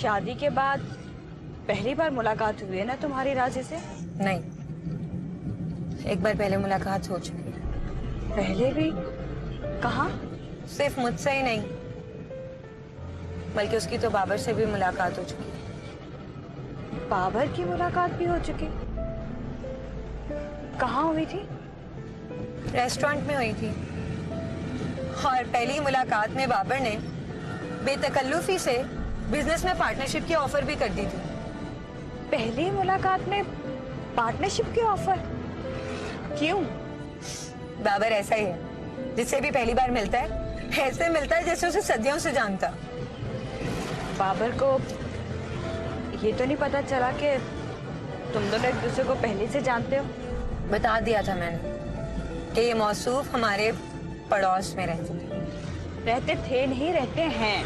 शादी के बाद पहली बार मुलाकात हुई है ना तुम्हारी राजी से? नहीं, एक बार पहले मुलाकात हो चुकी है। पहले भी? कहाँ? सिर्फ मुझसे ही नहीं, बल्कि उसकी तो बाबर से भी मुलाकात हो चुकी है। बाबर की मुलाकात भी हो चुकी? कहाँ हुई थी? रेस्टोरेंट में हुई थी। और पहली मुलाकात में बाबर ने बेतकल्लुफी से बिजनेस में पार्टनरशिप की ऑफर भी कर दी थी। पहली मुलाकात में पार्टनरशिप की ऑफर? क्यों? बाबर ऐसा ही है, जिससे भी पहली बार मिलता है ऐसे मिलता है जैसे उसे सदियों से जानता। बाबर को ये तो नहीं पता चला कि तुम दोनों एक दूसरे को पहले से जानते हो? बता दिया था मैंने कि ये मौसूफ हमारे पड़ोस में रहते थे। रहते थे नहीं, रहते हैं।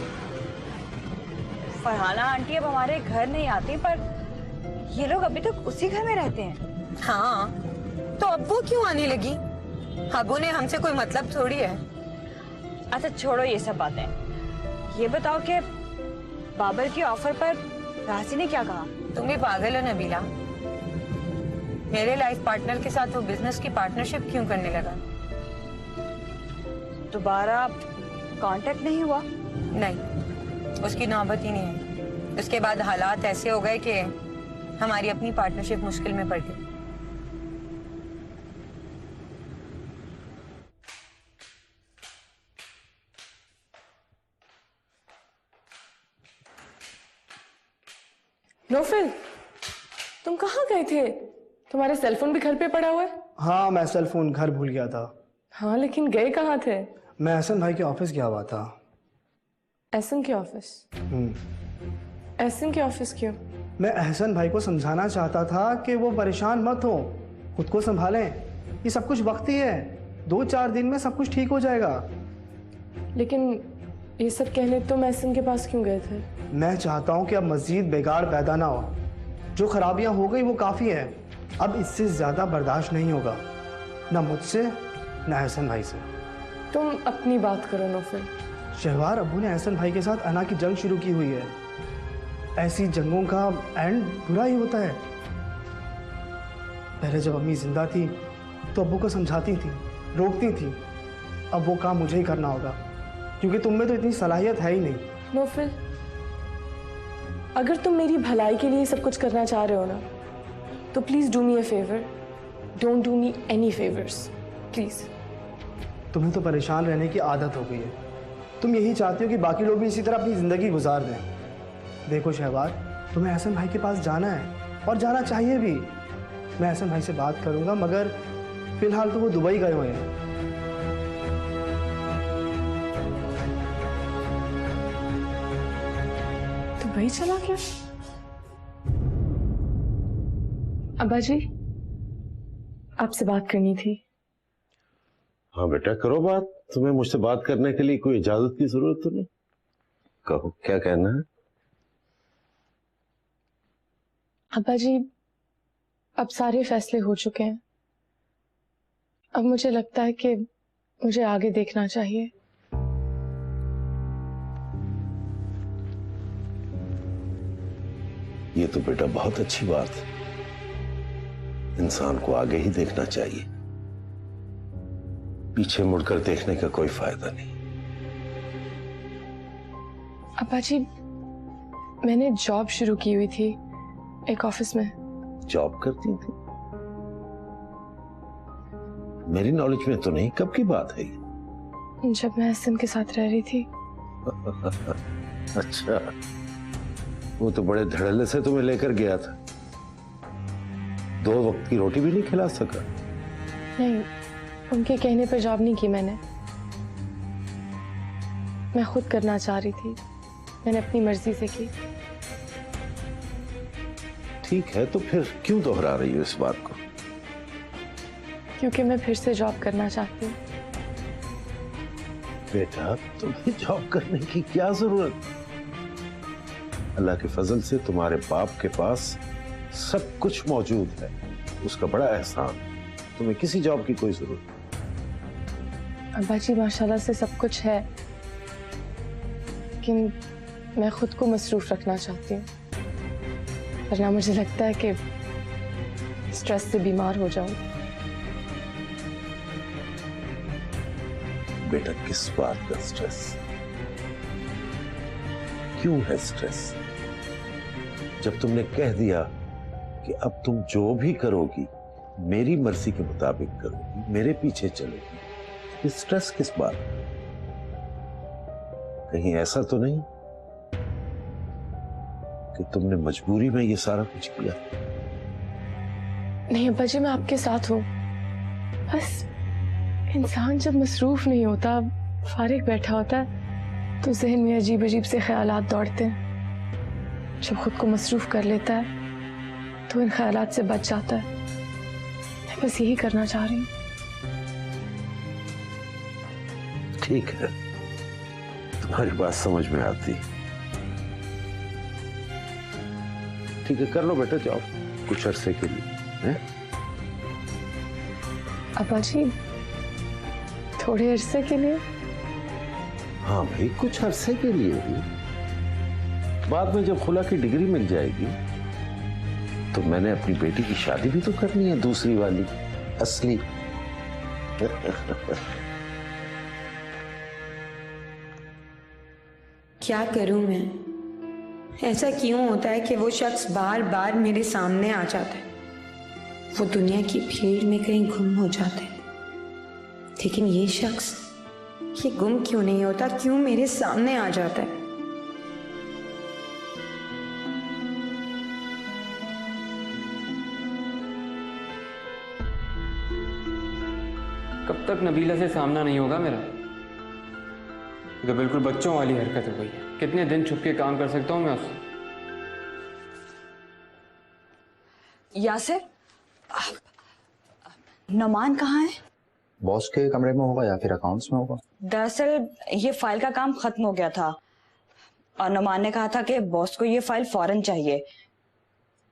फरहाना आंटी अब हमारे घर नहीं आती, पर ये लोग अभी तक उसी घर में रहते हैं। हाँ, तो अब वो क्यों आने लगी? अबू ने हमसे कोई मतलब थोड़ी है। अच्छा छोड़ो ये सब बातें, ये बताओ कि बाबर की ऑफर पर राजी ने क्या कहा? तुम भी पागल हो नबीला। मेरे लाइफ पार्टनर के साथ वो बिजनेस की पार्टनरशिप क्यों करने लगा? दोबारा कांटेक्ट नहीं हुआ? नहीं, उसकी नौबत ही नहीं है। उसके बाद हालात ऐसे हो गए कि हमारी अपनी पार्टनरशिप मुश्किल में पड़ गई। नौफिल, तुम कहाँ गए थे? तुम्हारे सेलफोन भी घर पे पड़ा हुआ है। हाँ, मैं सेल फोन घर भूल गया था। हाँ, लेकिन गए कहाँ थे? मैं एहसन भाई के ऑफिस गया हुआ था। एहसन के ऑफिस? एहसन के ऑफिस क्यों? मैं एहसन भाई को समझाना चाहता था कि वो परेशान मत हो, खुद को संभालें। ये सब कुछ वक्ती है, 2-4 दिन में सब कुछ ठीक हो जाएगा। लेकिन ये सब कहने तुम एहसन के पास क्यों गए थे? मैं चाहता हूँ कि अब मजीद बिगाड़ पैदा ना हो। जो खराबियाँ हो गई वो काफ़ी है, अब इससे ज़्यादा बर्दाश्त नहीं होगा, ना मुझसे ना एहसन भाई से। तुम अपनी बात करो नौफिल। शहवार अब्बू ने एहसन भाई के साथ अना की जंग शुरू की हुई है। ऐसी जंगों का एंड बुरा ही होता है। पहले जब अम्मी जिंदा थी तो अब्बू को समझाती थी, रोकती थी। अब वो काम मुझे ही करना होगा, क्योंकि तुम में तो इतनी सलाहियत है ही नहीं। नौफिल, अगर तुम मेरी भलाई के लिए सब कुछ करना चाह रहे हो ना, तो please do me a favour. Don't do me any favours, please. तुम्हें तो परेशान रहने की आदत हो गई है। तुम यही चाहती हो कि बाकी लोग भी इसी तरह अपनी ज़िंदगी गुजार दें। देखो शहबाज, तुम्हें एहसन भाई के पास जाना है और जाना चाहिए भी। मैं एहसन भाई से बात करूंगा, मगर फिलहाल तो वो दुबई गए हुए हैं। दुबई चला गया? अब्बा जी, आपसे बात करनी थी। हाँ बेटा, करो बात। तुम्हें मुझसे बात करने के लिए कोई इजाजत की जरूरत तो नहीं। कहो, क्या कहना है? अब्बा जी, अब सारे फैसले हो चुके हैं। अब मुझे लगता है कि मुझे आगे देखना चाहिए। ये तो बेटा बहुत अच्छी बात है। इंसान को आगे ही देखना चाहिए, पीछे मुड़कर देखने का कोई फायदा नहीं। अब्बा जी, मैंने जॉब शुरू की हुई थी एक ऑफिस में। जॉब करती थी? मेरी नॉलेज में तो नहीं। कब की बात है ये? जब मैं एहसन के साथ रह रही थी। अच्छा, वो तो बड़े धड़ल्ले से तुम्हें लेकर गया था। 2 वक्त की रोटी भी नहीं खिला सका। नहीं, उनके कहने पर जॉब नहीं की मैंने। मैं खुद करना चाह रही थी, मैंने अपनी मर्जी से की। ठीक है, तो फिर क्यों दोहरा रही हो इस बात को? क्योंकि मैं फिर से जॉब करना चाहती हूँ। बेटा, तुम्हें जॉब करने की क्या जरूरत? अल्लाह के फजल से तुम्हारे बाप के पास सब कुछ मौजूद है, उसका बड़ा एहसान। तुम्हें किसी जॉब की कोई जरूरत नहीं। अब्बा जी, माशाल्लाह से सब कुछ है, लेकिन मैं खुद को मसरूफ रखना चाहती हूँ, वरना मुझे लगता है कि स्ट्रेस से बीमार हो जाऊँ। बेटा, किस बात का स्ट्रेस? क्यों है स्ट्रेस? जब तुमने कह दिया कि अब तुम जो भी करोगी मेरी मर्जी के मुताबिक करोगी, मेरे पीछे चलोगी, ये स्ट्रेस किस बात? कहीं ऐसा तो नहीं कि तुमने मजबूरी में ये सारा कुछ किया? नहीं अब्बा जी, मैं आपके साथ हूँ। बस इंसान जब मसरूफ नहीं होता, फारिग बैठा होता है, तो जहन में अजीब अजीब से ख्यालात दौड़ते हैं। जब खुद को मसरूफ कर लेता है तो इन ख्यालात से बच जाता है। मैं बस यही करना चाह रही हूँ। ठीक है, तुम्हारी बात समझ में आती। ठीक है, कर लो बेटा, जाओ कुछ अरसे के लिए। हैं? अब्बा जी, थोड़े अरसे के लिए? हाँ भाई, कुछ अरसे के लिए ही। बाद में जब खुला की डिग्री मिल जाएगी तो मैंने अपनी बेटी की शादी भी तो करनी है, दूसरी वाली, असली। क्या करूं मैं? ऐसा क्यों होता है कि वो शख्स बार बार मेरे सामने आ जाता है? वो दुनिया की भीड़ में कहीं गुम हो जाता है, लेकिन ये शख्स, ये गुम क्यों नहीं होता? क्यों मेरे सामने आ जाता है? कब तक नबीला से सामना नहीं होगा मेरा? तो बिल्कुल बच्चों वाली हरकत हो गई है। कितने दिन छुप के काम कर सकता हूँ मैं उससे? यासिर, नुमान कहाँ है? बॉस के कमरे में होगा या फिर अकाउंट्स में होगा। दरअसल ये फाइल का काम खत्म हो गया था और नुमान ने कहा था कि बॉस को ये फाइल फौरन चाहिए।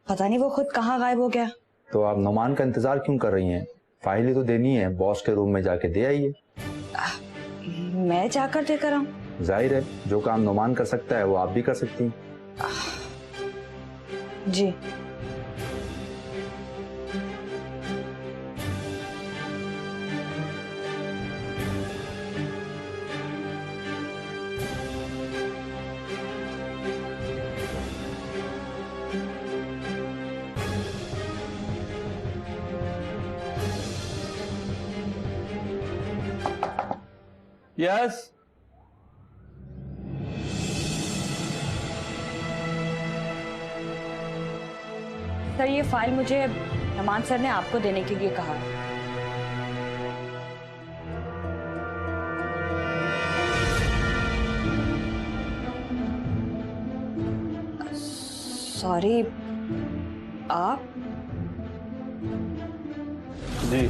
पता नहीं वो खुद कहाँ गायब हो गया। तो आप नुमान का इंतजार क्यों कर रही हैं? फाइल ही तो देनी है, बॉस के रूम में जाके दे आइए। मैं जाकर देकर आऊं? जाहिर है, जो काम नुमान कर सकता है वो आप भी कर सकती हैं। जी। यस। सर, ये फाइल मुझे नुमान सर ने आपको देने के लिए कहा। सॉरी, आप? जी।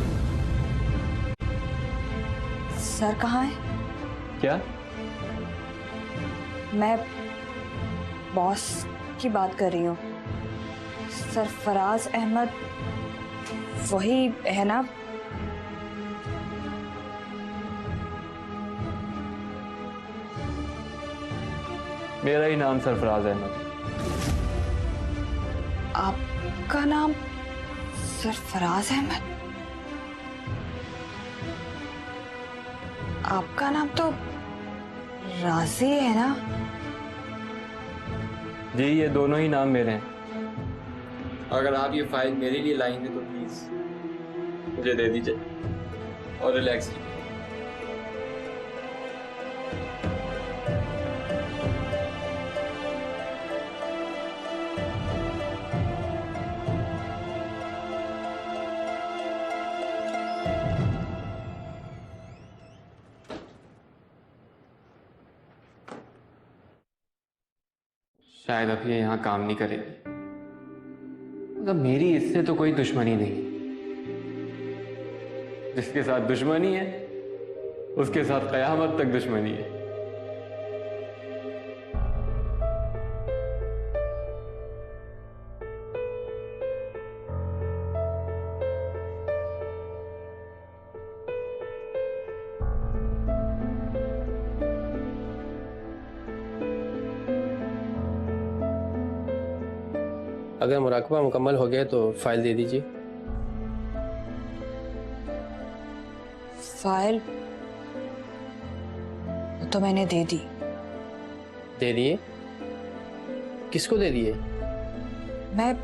सर कहाँ है? क्या? मैं बॉस की बात कर रही हूँ। सरफराज अहमद वही है ना? मेरा ही नाम सरफराज अहमद। आपका नाम सरफराज अहमद? आपका नाम तो राजी है ना? जी, ये दोनों ही नाम मेरे हैं। अगर आप ये फाइल मेरे लिए लाएंगे तो प्लीज मुझे दे दीजिए और रिलैक्स कीजिए। शायद अब ये यहाँ काम नहीं करेगी। मतलब मेरी इससे तो कोई दुश्मनी नहीं। जिसके साथ दुश्मनी है उसके साथ कयामत तक दुश्मनी है। अगर मुराकबा मुकम्मल हो गया तो फाइल दे दीजिए। फाइल वो तो मैंने दे दी। दे दिए? किसको दे दिए? मैं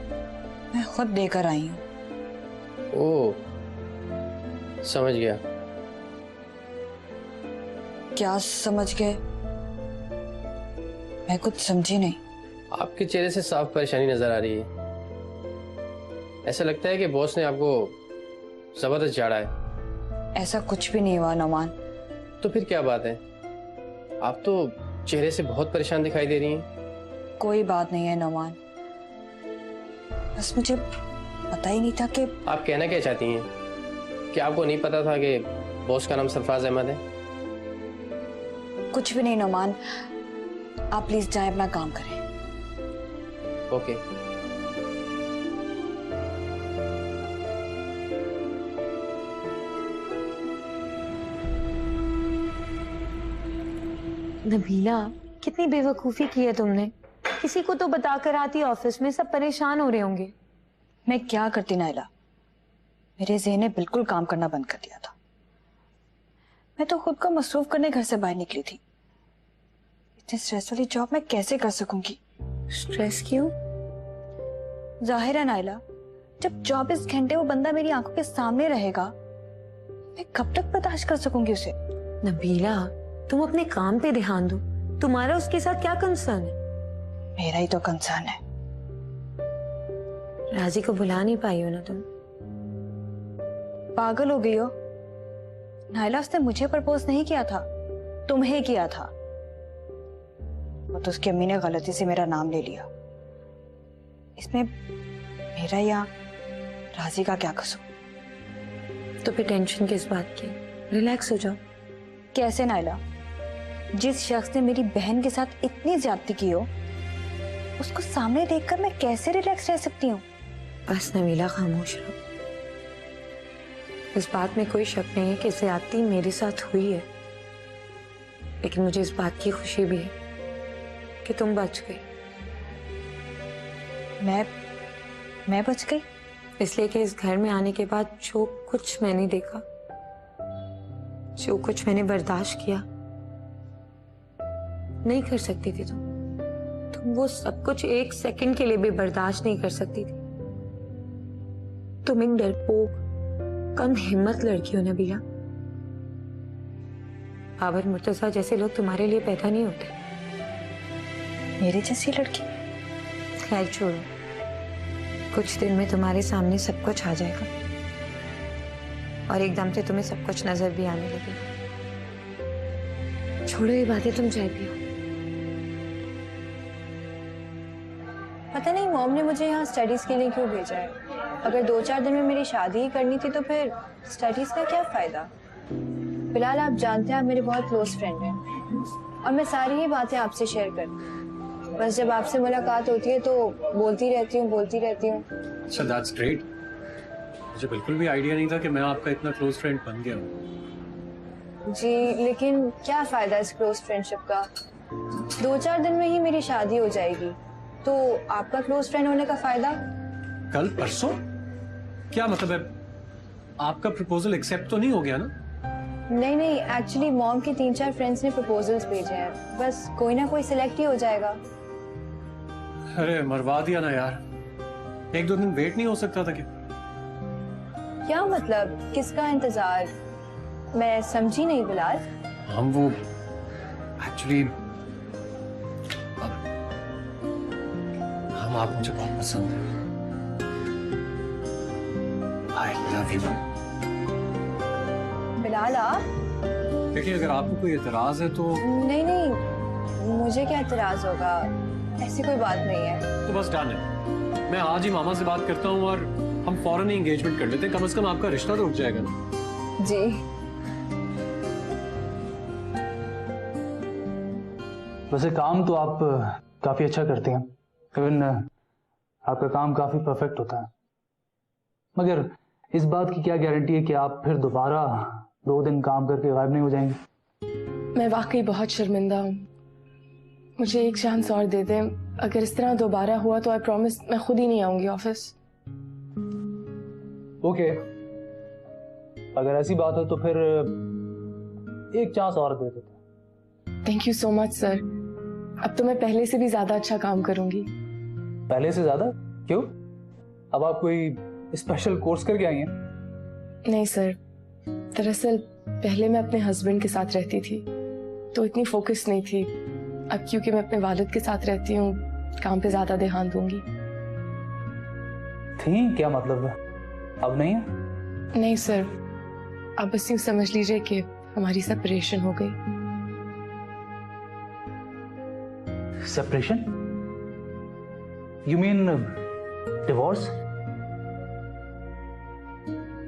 खुद देकर आई हूँ। ओह, समझ गया। क्या समझ गए? मैं कुछ समझी नहीं। आपके चेहरे से साफ परेशानी नजर आ रही है। ऐसा लगता है कि बॉस ने आपको जबरदस्त झाड़ा है। ऐसा कुछ भी नहीं हुआ नोमान। तो फिर क्या बात है? आप तो चेहरे से बहुत परेशान दिखाई दे रही हैं। कोई बात नहीं है नोमान, बस मुझे पता ही नहीं था कि आप कहना क्या चाहती हैं? कि आपको नहीं पता था कि बॉस का नाम सरफराज अहमद है? कुछ भी नहीं नोमान, आप प्लीज जाएं, अपना काम करें। ओके। नबीला, कितनी बेवकूफी की है तुमने। किसी को तो बता कर आती ऑफिस में, सब परेशान हो रहे होंगे। मैं क्या करती नाइला, मेरे ज़हन ने बिल्कुल काम करना बंद कर दिया था। मैं तो खुद को मसरूफ करने घर से बाहर निकली थी। इतनी स्ट्रेस वाली जॉब मैं कैसे कर सकूंगी? स्ट्रेस क्यों? जाहिर है नाइला, जब 24 घंटे वो बंदा मेरी आंखों के सामने रहेगा, मैं कब तक बर्दाश्त कर सकूंगी उसे? नबीला, तुम अपने काम पे ध्यान दो। तुम्हारा उसके साथ क्या कंसर्न है? मेरा ही तो कंसर्न है। राजी को बुला नहीं पाई हो ना तुम? पागल हो गई हो नाइला, उसने मुझे प्रपोज नहीं किया था, तुम्हें किया था। वो तो उसकी अम्मी ने गलती से मेरा नाम ले लिया। इसमें मेरा या राजी का क्या कसूर? तो फिर टेंशन किस बात की? रिलैक्स हो जाओ। कैसे नाइला? जिस शख्स ने मेरी बहन के साथ इतनी ज्यादती की हो, उसको सामने देखकर मैं कैसे रिलैक्स रह सकती हूँ? बस नबीला, खामोश रहो। इस बात में कोई शक नहीं है कि ज्यादती मेरे साथ हुई है, लेकिन मुझे इस बात की खुशी भी है कि तुम बच गई। मैं बच गई? इसलिए कि इस घर में आने के बाद जो कुछ मैंने देखा, जो कुछ मैंने बर्दाश्त किया, नहीं कर सकती थी तुम वो सब कुछ एक सेकंड के लिए भी बर्दाश्त नहीं कर सकती थी। तुम एक डरपोक, कम हिम्मत लड़की हो नबीला। बाबर मुर्तजा जैसे लोग तुम्हारे लिए पैदा नहीं होते। मेरी जैसी लड़की? खैर छोड़ो, कुछ दिन में तुम्हारे सामने सब कुछ आ जाएगा और एकदम से तुम्हें सब कुछ नजर भी आने लगेगा। छोड़ो ये बातें, तुम चाय पियो। पता नहीं मॉम ने मुझे यहाँ स्टडीज के लिए क्यों भेजा है। अगर 2-4 दिन में मेरी शादी ही करनी थी तो फिर स्टडीज का क्या फायदा। फिलहाल आप जानते हैं आप मेरे बहुत क्लोज फ्रेंड हैं और मैं सारी ही बातें आपसे शेयर करती हूँ। बस जब आपसे मुलाकात होती है तो बोलती रहती हूँ। अच्छा, दैट्स ग्रेट। मुझे बिल्कुल भी आइडिया नहीं था कि मैं आपका इतना क्लोज फ्रेंड बन गया हूँ। जी, लेकिन क्या फायदा इस क्लोज फ्रेंडशिप का। 2-4 दिन में ही मेरी शादी हो जाएगी, तो आपका क्लोज फ्रेंड होने का फायदा? कल परसों? क्या मतलब है? आपका प्रपोजल एक्सेप्ट तो नहीं हो गया ना? नहीं, एक्चुअली मॉम के 3-4 फ्रेंड्स ने प्रपोजल्स भेजे हैं। बस कोई ना कोई सिलेक्ट ही हो जाएगा। अरे मरवा दिया ना यार। 1-2 दिन वेट नहीं हो सकता था क्या? क्या मतलब, किसका इंतजार? मैं समझी नहीं बिलाल। हम वो एक्चुअली हम आप मुझे बहुत पसंद है। I love you. बिलाल आप? देखिए, अगर आपको कोई एतराज है तो नहीं, मुझे क्या एतराज होगा, ऐसी कोई बात नहीं है। बस डन है। मैं आज ही मामा से बात करता हूँ और हम फौरन ही एंगेजमेंट कर लेते हैं। कम से कम आपका रिश्ता तो रुक जाएगा ना। जी। वैसे काम तो आप काफी अच्छा करते हैं, इवन आपका काम काफी परफेक्ट होता है, मगर इस बात की क्या गारंटी है कि आप फिर दोबारा 2 दिन काम करके गायब नहीं हो जाएंगे? मैं वाकई बहुत शर्मिंदा हूँ। मुझे एक चांस और दे दें। अगर इस तरह दोबारा हुआ तो आई प्रॉमिस मैं खुद ही नहीं आऊंगी ऑफिस। ओके, अगर ऐसी बात है तो फिर एक चांस और दे देते। Thank you so much sir. अब तो मैं पहले से भी ज्यादा अच्छा काम करूंगी। पहले से ज्यादा? क्यों? अब आप कोई स्पेशल कोर्स करके आई हैं? नहीं सर, दरअसल पहले मैं अपने हस्बैंड के साथ रहती थी तो इतनी फोकस नहीं थी। अब क्योंकि मैं अपने वालिद के साथ रहती हूँ, काम पे ज्यादा ध्यान दूंगी। थी क्या मतलब? अब नहीं है? नहीं सर, आप बस यूं समझ लीजिए कि हमारी सेपरेशन हो गई। सेपरेशन? You mean divorce?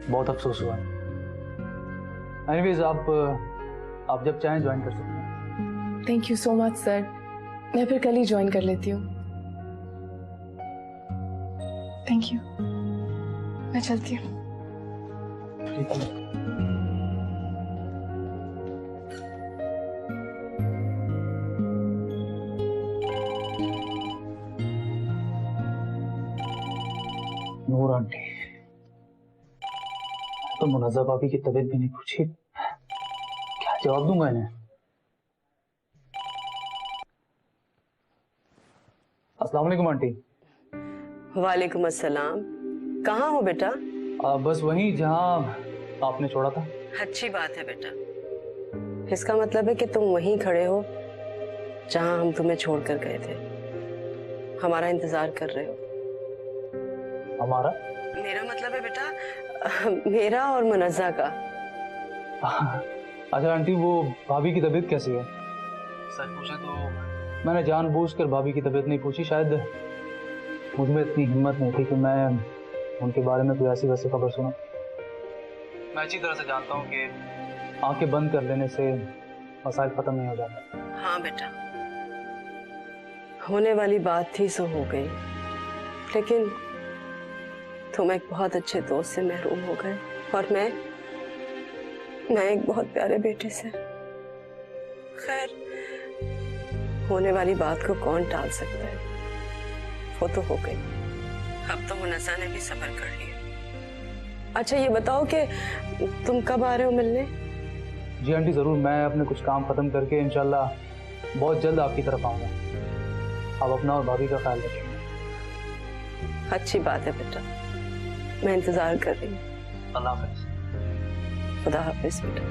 बहुत अफसोस हुआ। एनीवेज, आप जब चाहें ज्वाइन कर सकते हैं। Thank you so much sir. मैं फिर कल ही ज्वाइन कर लेती हूँ। थैंक यू, मैं चलती हूँ। ठीक है। नूर आंटी तो मुनज़्ज़ा भाभी की तबीयत भी नहीं पूछी, क्या जवाब दूंगा इन्हें? अस्सलाम वालेकुम आंटी। वालेकुम अस्सलाम। कहाँ हो बेटा? बस वहीं जहाँ आपने छोड़ा था। अच्छी बात है बेटा। इसका मतलब है कि तुम वहीं खड़े हो जहाँ हम तुम्हें छोड़कर गए थे। हमारा इंतजार कर रहे हो। हमारा? मेरा मतलब है बेटा, मेरा और मुनज़्ज़ा का। अच्छा आंटी, वो भाभी की तबीयत कैसी है? सच पूछे तो मैंने जानबूझकर भाभी की तबीयत नहीं पूछी। शायद मुझ में इतनी हिम्मत नहीं थी कि मैं उनके बारे में कोई ऐसी वैसी खबर सुना। मैं अच्छी तरह से जानता हूँ कि आंखें बंद कर लेने से मसाइल खत्म नहीं हो जाते। हाँ बेटा, होने वाली बात थी सो हो गई, लेकिन तुम एक बहुत अच्छे दोस्त से महरूम हो गए और मैं एक बहुत प्यारे बेटे से। खैर, होने वाली बात को कौन टाल सकता है? वो तो हो गई। अब तो मुनज़्ज़ा ने भी सब्र कर लिया। अच्छा ये बताओ कि तुम कब आ रहे हो मिलने? जी आंटी ज़रूर, मैं अपने कुछ काम ख़त्म करके इंशाल्लाह बहुत जल्द आपकी तरफ आऊँगा। आप अपना और भाभी का ख्याल रखेंगे। अच्छी बात है बेटा, मैं इंतजार कर रही हूँ। अल्लाह हाफ़िज़। खुदा हाफिज़ बेटा।